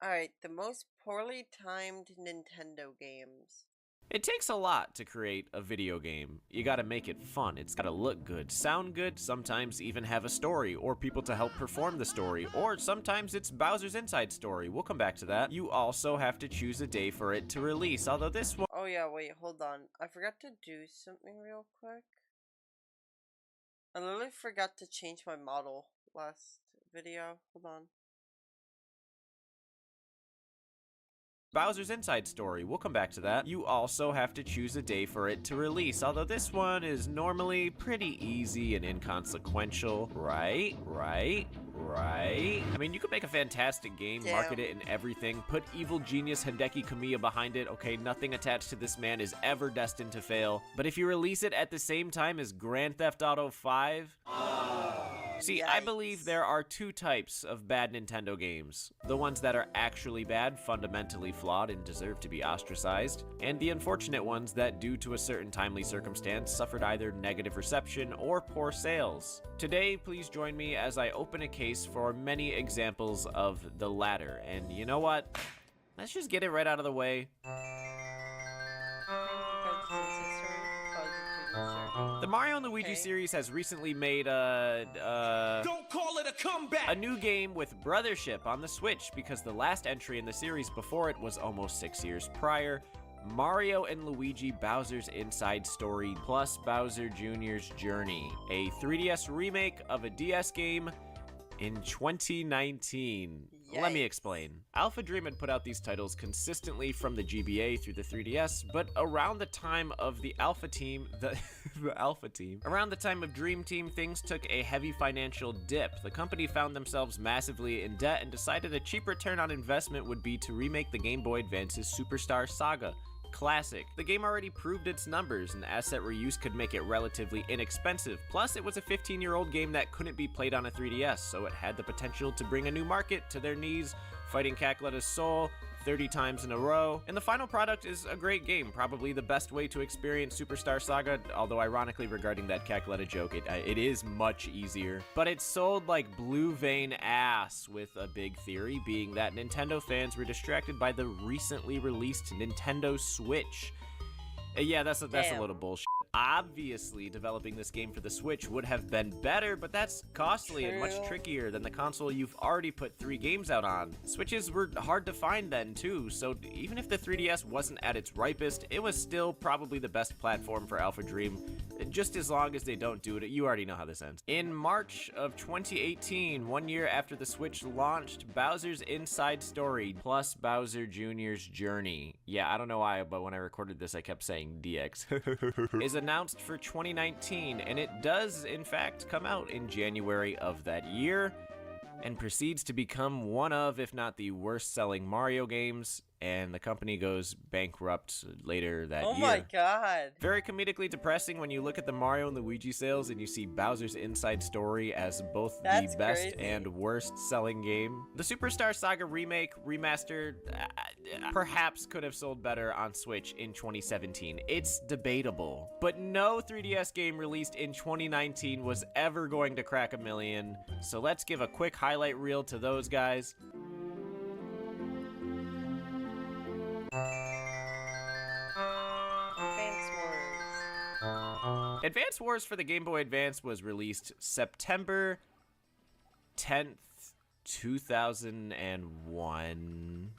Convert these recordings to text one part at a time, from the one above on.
Alright, the most poorly timed Nintendo games. It takes a lot to create a video game. You gotta make it fun, it's gotta look good, sound good, sometimes even have a story, or people to help perform the story, or sometimes it's Bowser's Inside Story. We'll come back to that. You also have to choose a day for it to release, although this one... Oh yeah, wait, hold on. I forgot to do something real quick. I literally forgot to change my model last video. Hold on. Bowser's Inside Story, we'll come back to that. You also have to choose a day for it to release, although this one is normally pretty easy and inconsequential. Right? I mean, you could make a fantastic game, market it and everything, put evil genius Hideki Kamiya behind it, okay, nothing attached to this man is ever destined to fail. But if you release it at the same time as Grand Theft Auto 5... See, I believe there are two types of bad Nintendo games. The ones that are actually bad, fundamentally flawed, and deserve to be ostracized, and the unfortunate ones that, due to a certain timely circumstance, suffered either negative reception or poor sales. Today, please join me as I open a case for many examples of the latter, and you know what? Let's just get it right out of the way. The Mario & Luigi series has recently made don't call it a comeback! A new game with Brothership on the Switch, because the last entry in the series before it was almost 6 years prior. Mario & Luigi Bowser's Inside Story plus Bowser Jr.'s Journey, a 3DS remake of a DS game in 2019. Yikes. Let me explain. Alpha Dream had put out these titles consistently from the GBA through the 3DS, but around the time of the Alpha Team, around the time of Dream Team, things took a heavy financial dip. The company found themselves massively in debt and decided a cheap return on investment would be to remake the Game Boy Advance's Superstar Saga. Classic. The game already proved its numbers, and asset reuse could make it relatively inexpensive. Plus, it was a 15-year-old game that couldn't be played on a 3DS, so it had the potential to bring a new market to their knees, fighting Cackleta's soul 30 times in a row. And the final product is a great game, probably the best way to experience Superstar Saga, although ironically regarding that Cackleta joke, it is much easier. But it's sold like blue vein ass, with a big theory being that Nintendo fans were distracted by the recently released Nintendo Switch. Yeah, that's a little bullshit. Obviously, developing this game for the Switch would have been better, but that's costly and much trickier than the console you've already put 3 games out on. Switches were hard to find then, too, so even if the 3DS wasn't at its ripest, it was still probably the best platform for Alpha Dream, just as long as they don't do it. You already know how this ends. In March of 2018, 1 year after the Switch launched, Bowser's Inside Story plus Bowser Jr.'s Journey. Yeah, I don't know why, but when I recorded this, I kept saying DX. Is announced for 2019, and it does, in fact, come out in January of that year, and proceeds to become one of, if not the worst-selling Mario games, and the company goes bankrupt later that year. Oh my god. Very comedically depressing when you look at the Mario & Luigi sales and you see Bowser's Inside Story as both the best and worst selling game. The Superstar Saga remake, remastered, perhaps could have sold better on Switch in 2017. It's debatable. But no 3DS game released in 2019 was ever going to crack 1 million, so let's give a quick highlight reel to those guys. Advance Wars for the Game Boy Advance was released September 10th, 2001.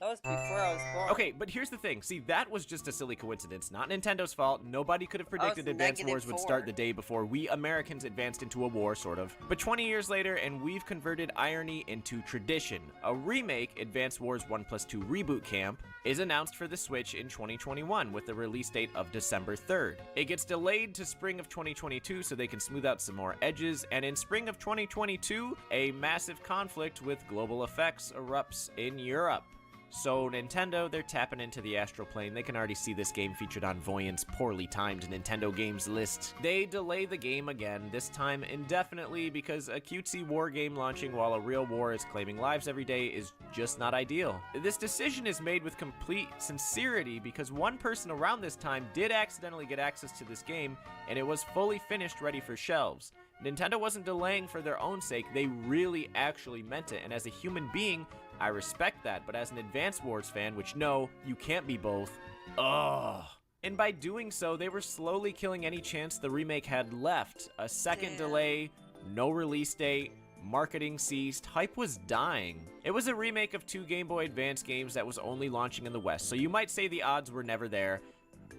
That was before I was born. Okay, but here's the thing. See, that was just a silly coincidence. Not Nintendo's fault. Nobody could have predicted Advance Wars would start the day before we Americans advanced into a war, sort of. But 20 years later, and we've converted irony into tradition. A remake, Advance Wars 1+2 Reboot Camp, is announced for the Switch in 2021 with a release date of December 3rd. It gets delayed to spring of 2022 so they can smooth out some more edges, and in spring of 2022, a massive conflict with global effects erupts in Europe. So Nintendo, they're tapping into the astral plane. They can already see this game featured on Voyan's poorly timed Nintendo games list. They delay the game again, this time indefinitely, because a cutesy war game launching while a real war is claiming lives every day is just not ideal. This decision is made with complete sincerity because one person around this time did accidentally get access to this game, and it was fully finished, ready for shelves. Nintendo wasn't delaying for their own sake, they really actually meant it, and as a human being, I respect that, but as an Advance Wars fan, which no, you can't be both, ugh. And by doing so, they were slowly killing any chance the remake had left. A second delay, no release date, marketing ceased, hype was dying. It was a remake of 2 Game Boy Advance games that was only launching in the West, so you might say the odds were never there.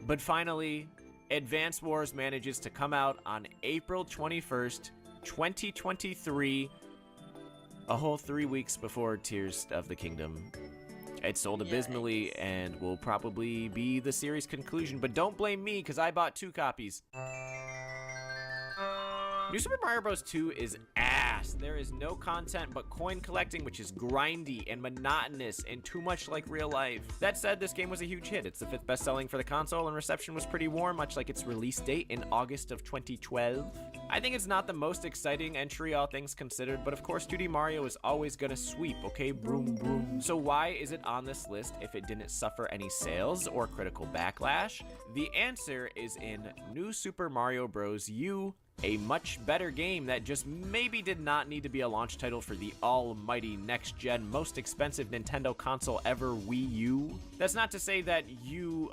But finally, Advance Wars manages to come out on April 21st, 2023, a whole 3 weeks before Tears of the Kingdom. It sold abysmally and will probably be the series' conclusion, but don't blame me because I bought 2 copies. New Super Mario Bros. 2 is ass. There is no content but coin collecting, which is grindy and monotonous and too much like real life. That said, this game was a huge hit. It's the 5th best-selling for the console, and reception was pretty warm, much like its release date in August of 2012. I think it's not the most exciting entry, all things considered, but of course 2D Mario is always gonna sweep, okay? Broom, broom. So why is it on this list if it didn't suffer any sales or critical backlash? The answer is in New Super Mario Bros. U, a much better game that just maybe did not need to be a launch title for the almighty next-gen, most expensive Nintendo console ever, Wii U. That's not to say that U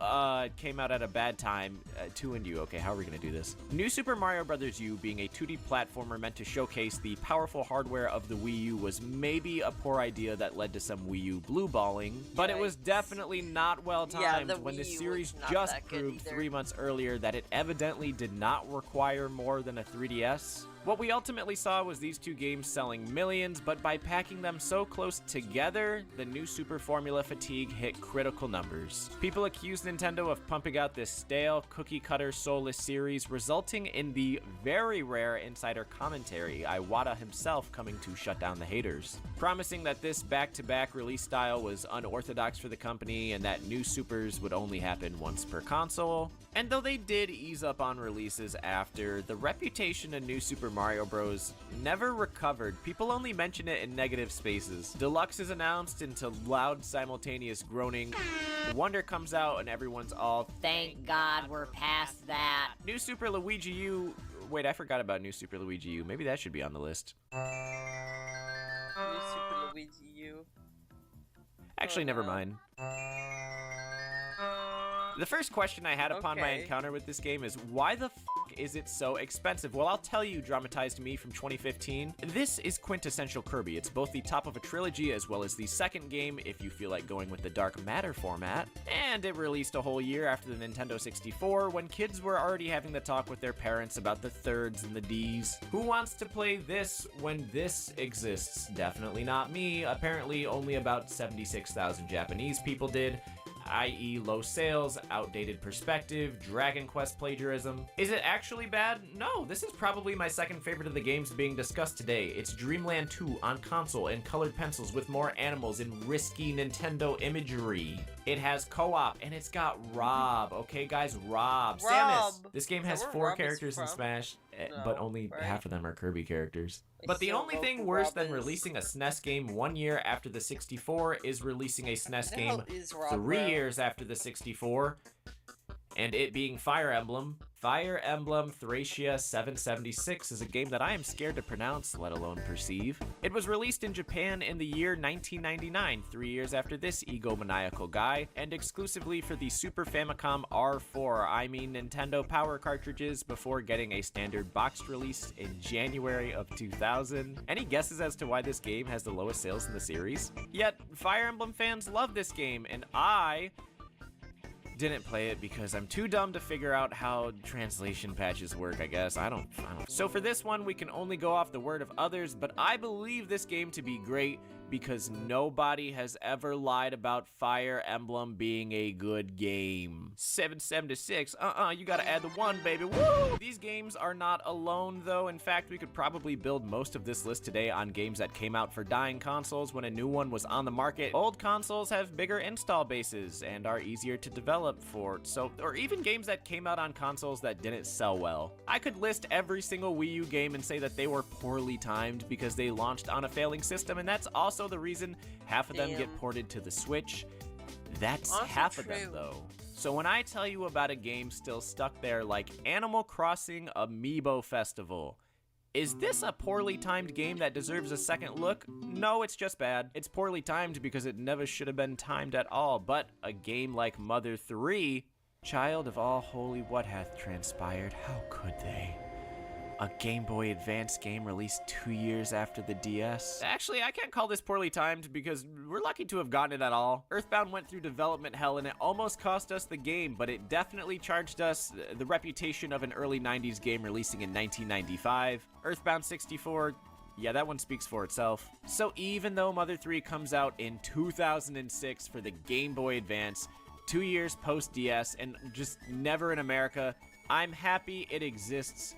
came out at a bad time. 2 and U, okay, how are we gonna do this? New Super Mario Bros. U, being a 2D platformer meant to showcase the powerful hardware of the Wii U, was maybe a poor idea that led to some Wii U blue balling, but it was definitely not well timed when the series just proved 3 months earlier that it evidently did not require more than a 3DS. What we ultimately saw was these 2 games selling millions, but by packing them so close together, the new Super formula fatigue hit critical numbers. People accused Nintendo of pumping out this stale, cookie-cutter, soulless series, resulting in the very rare insider commentary, Iwata himself coming to shut down the haters, promising that this back-to-back release style was unorthodox for the company and that new Supers would only happen once per console. And though they did ease up on releases after, the reputation of New Super Mario Bros. Never recovered. People only mention it in negative spaces. Deluxe is announced into loud simultaneous groaning. Wonder comes out and everyone's all, thank God we're past that. New Super Luigi U. Wait, I forgot about New Super Luigi U. Maybe that should be on the list. New Super Luigi U. Actually, never mind. The first question I had upon my encounter with this game is, why the f*** is it so expensive? Well, I'll tell you, Dramatized Me from 2015. This is quintessential Kirby. It's both the top of a trilogy as well as the second game, if you feel like going with the Dark Matter format. And it released a whole year after the Nintendo 64, when kids were already having the talk with their parents about the thirds and the Ds. Who wants to play this when this exists? Definitely not me. Apparently, only about 76,000 Japanese people did. I.e. low sales, outdated perspective, Dragon Quest plagiarism. Is it actually bad? No, this is probably my second favorite of the games being discussed today. It's Dreamland 2 on console and colored pencils with more animals and risky Nintendo imagery. It has co-op and it's got Rob, okay guys, Rob. Samus. This game has 4 characters in Smash, but only half of them are Kirby characters. But the only thing worse than releasing a SNES game 1 year after the 64 is releasing a SNES game 3 years after the 64, and it being Fire Emblem. Fire Emblem Thracia 776 is a game that I am scared to pronounce, let alone perceive. It was released in Japan in the year 1999, 3 years after this egomaniacal guy, and exclusively for the Super Famicom R4, I mean Nintendo Power cartridges, before getting a standard boxed release in January of 2000. Any guesses as to why this game has the lowest sales in the series? Yet, Fire Emblem fans love this game, and I didn't play it because I'm too dumb to figure out how translation patches work, I guess. I don't. So for this one, we can only go off the word of others, but I believe this game to be great because nobody has ever lied about Fire Emblem being a good game. 776, you gotta add the 1, baby, woo! These games are not alone, though. In fact, we could probably build most of this list today on games that came out for dying consoles when a new one was on the market. Old consoles have bigger install bases and are easier to develop for, or even games that came out on consoles that didn't sell well. I could list every single Wii U game and say that they were poorly timed because they launched on a failing system, and that's also the reason half of them get ported to the Switch. That's also half of them, though. So when I tell you about a game still stuck there like Animal Crossing Amiibo Festival, Is this a poorly timed game that deserves a second look? No, it's just bad. It's poorly timed because it never should have been timed at all, but a game like Mother 3, child of all holy, what hath transpired? How could they? A Game Boy Advance game released 2 years after the DS? Actually, I can't call this poorly timed because we're lucky to have gotten it at all. Earthbound went through development hell and it almost cost us the game, but it definitely charged us the reputation of an early 90s game releasing in 1995. Earthbound 64, yeah, that one speaks for itself. So even though Mother 3 comes out in 2006 for the Game Boy Advance, 2 years post-DS and just never in America, I'm happy it exists.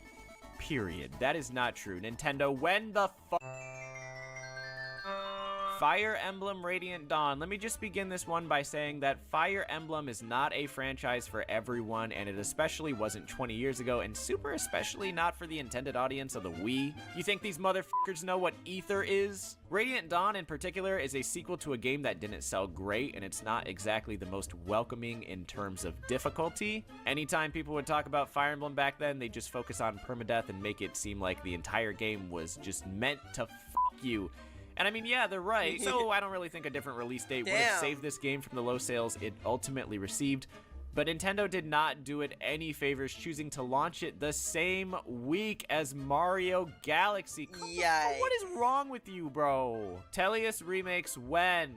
Period. That is not true. Nintendo, when the fuck? Fire Emblem Radiant Dawn. Let me just begin this one by saying that Fire Emblem is not a franchise for everyone, and it especially wasn't 20 years ago, and super especially not for the intended audience of the Wii. You think these motherfuckers know what Ether is? Radiant Dawn in particular is a sequel to a game that didn't sell great, and it's not exactly the most welcoming in terms of difficulty. Anytime people would talk about Fire Emblem back then, they just focus on permadeath and make it seem like the entire game was just meant to fuck you. And I mean, yeah, they're right. So I don't really think a different release date would have saved this game from the low sales it ultimately received. But Nintendo did not do it any favors, choosing to launch it the same week as Mario Galaxy. Yikes. What is wrong with you, bro? Tellius remakes when?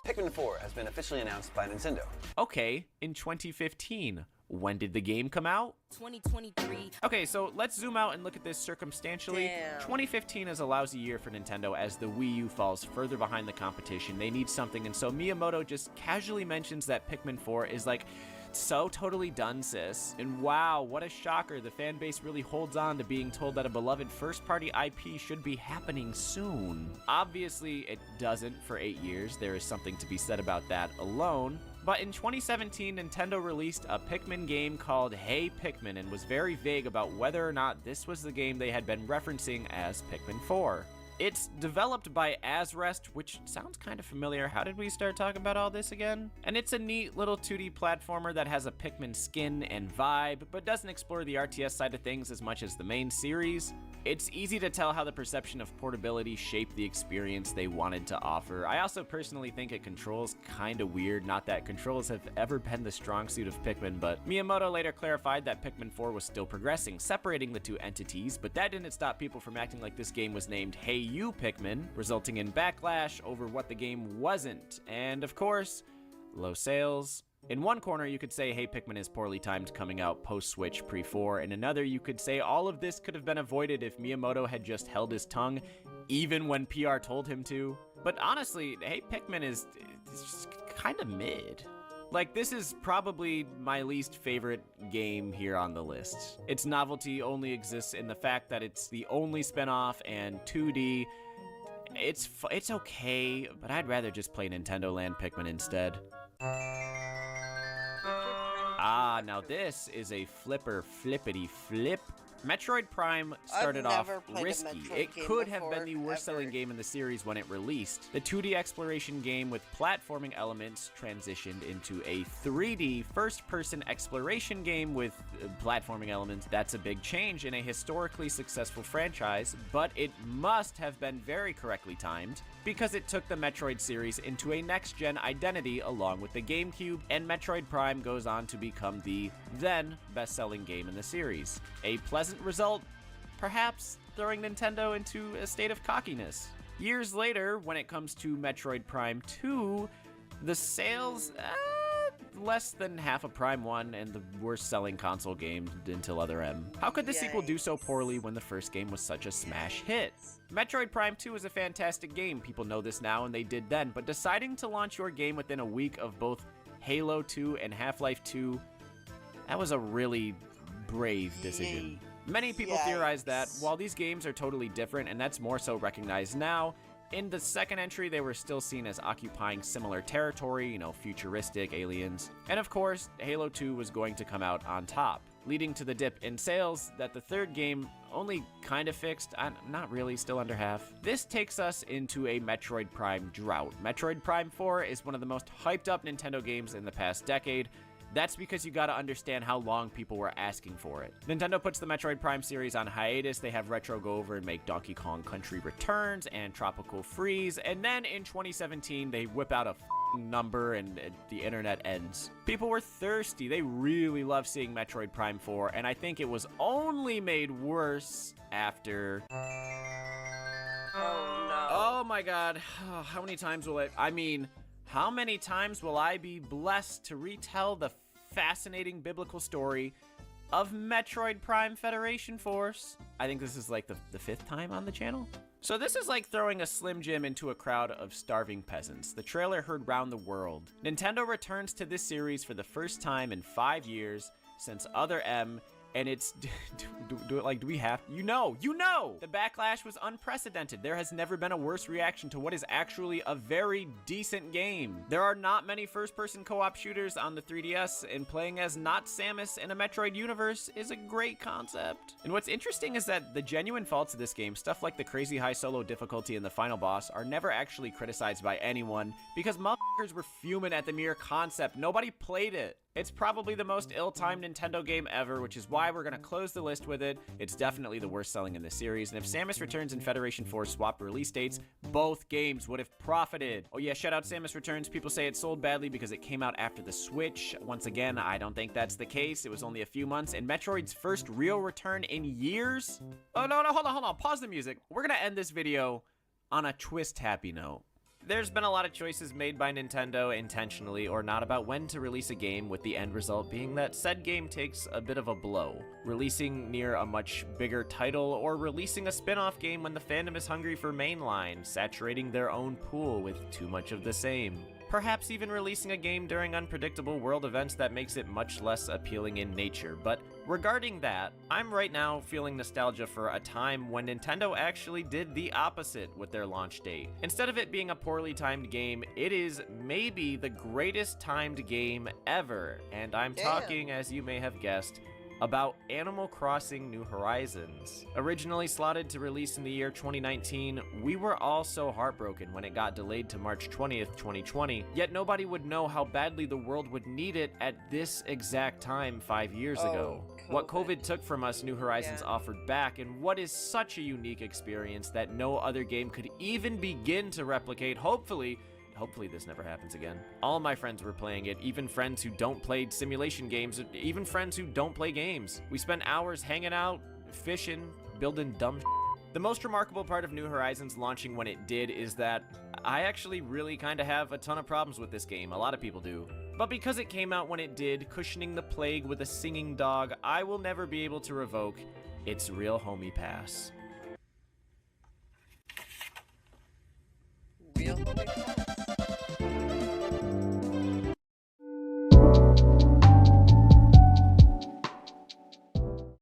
Pikmin 4 has been officially announced by Nintendo. Okay, in 2015. When did the game come out? 2023. Okay, so let's zoom out and look at this circumstantially. Damn. 2015 is a lousy year for Nintendo as the Wii U falls further behind the competition. They need something, and so Miyamoto just casually mentions that Pikmin 4 is like, so totally done, sis. And wow, what a shocker. The fan base really holds on to being told that a beloved first-party IP should be happening soon. Obviously, it doesn't for 8 years. There is something to be said about that alone. But in 2017, Nintendo released a Pikmin game called Hey Pikmin and was very vague about whether or not this was the game they had been referencing as Pikmin 4. It's developed by Azrest, which sounds kind of familiar. How did we start talking about all this again? And it's a neat little 2D platformer that has a Pikmin skin and vibe, but doesn't explore the RTS side of things as much as the main series. It's easy to tell how the perception of portability shaped the experience they wanted to offer. I also personally think it controls kinda weird, not that controls have ever been the strong suit of Pikmin, but Miyamoto later clarified that Pikmin 4 was still progressing, separating the two entities, but that didn't stop people from acting like this game was named Hey You Pikmin, resulting in backlash over what the game wasn't. And of course, low sales. In one corner, you could say Hey Pikmin is poorly timed coming out post-Switch pre-4. In another, you could say all of this could have been avoided if Miyamoto had just held his tongue, even when PR told him to. But honestly, Hey Pikmin is just kind of mid. Like, this is probably my least favorite game here on the list. Its novelty only exists in the fact that it's the only spinoff and 2D. It's okay, but I'd rather just play Nintendo Land Pikmin instead. Ah, now this is a flippity flip. Metroid Prime started off risky. It could have been the worst-selling game in the series when it released. The 2D exploration game with platforming elements transitioned into a 3D first-person exploration game with platforming elements. That's a big change in a historically successful franchise, but it must have been very correctly timed because it took the Metroid series into a next-gen identity along with the GameCube, and Metroid Prime goes on to become the then best-selling game in the series. A pleasant result, perhaps throwing Nintendo into a state of cockiness. Years later, when it comes to Metroid Prime 2, the sales, less than half of Prime 1 and the worst-selling console game until Other M. How could the sequel do so poorly when the first game was such a smash hit? Metroid Prime 2 is a fantastic game, people know this now and they did then, but deciding to launch your game within a week of both Halo 2 and Half-Life 2, that was a really brave decision. Many people theorize that while these games are totally different, and that's more so recognized now, in the second entry they were still seen as occupying similar territory, you know, futuristic aliens. And of course, Halo 2 was going to come out on top, leading to the dip in sales that the third game only kind of fixed, not really, still under half. This takes us into a Metroid Prime drought. Metroid Prime 4 is one of the most hyped up Nintendo games in the past decade, That's because you gotta understand how long people were asking for it. Nintendo puts the Metroid Prime series on hiatus. They have Retro go over and make Donkey Kong Country Returns and Tropical Freeze, and then in 2017, they whip out a number and the internet ends. People were thirsty. They really love seeing Metroid Prime 4, and I think it was only made worse after... Oh no. Oh my god. How many times will it... I mean, how many times will I be blessed to retell the fascinating biblical story of Metroid Prime Federation Force? I think this is like the 5th time on the channel. So this is like throwing a Slim Jim into a crowd of starving peasants. The trailer heard round the world. Nintendo returns to this series for the first time in 5 years since Other M, and it's... do we have... You know! The backlash was unprecedented. There has never been a worse reaction to what is actually a very decent game. There are not many first-person co-op shooters on the 3DS, and playing as not Samus in a Metroid universe is a great concept. And what's interesting is that the genuine faults of this game, stuff like the crazy high solo difficulty and the final boss, are never actually criticized by anyone, because motherfuckers were fuming at the mere concept. Nobody played it. It's probably the most ill-timed Nintendo game ever, which is why we're gonna close the list with it. It's definitely the worst selling in the series, and if Samus Returns and Federation Force swap release dates, both games would have profited. Oh yeah, shout out Samus Returns. People say it sold badly because it came out after the Switch. Once again, I don't think that's the case. It was only a few months, and Metroid's first real return in years? Oh no, hold on, pause the music. We're gonna end this video on a twist-happy note. There's been a lot of choices made by Nintendo, intentionally or not, about when to release a game, with the end result being that said game takes a bit of a blow. Releasing near a much bigger title, or releasing a spin-off game when the fandom is hungry for mainline, saturating their own pool with too much of the same. Perhaps even releasing a game during unpredictable world events that makes it much less appealing in nature. But regarding that, I'm right now feeling nostalgia for a time when Nintendo actually did the opposite with their launch date. Instead of it being a poorly timed game, it is maybe the greatest timed game ever. And I'm talking, as you may have guessed, about Animal Crossing New Horizons. Originally slotted to release in the year 2019, we were all so heartbroken when it got delayed to March 20th, 2020, yet nobody would know how badly the world would need it at this exact time 5 years ago. What COVID took from us, New Horizons offered back, and what is such a unique experience that no other game could even begin to replicate. Hopefully this never happens again. All my friends were playing it, even friends who don't play simulation games, even friends who don't play games. We spent hours hanging out, fishing, building dumb shit. The most remarkable part of New Horizons launching when it did is that I actually really kind of have a ton of problems with this game. A lot of people do. But because it came out when it did, cushioning the plague with a singing dog, I will never be able to revoke its real homie pass. Real homie pass?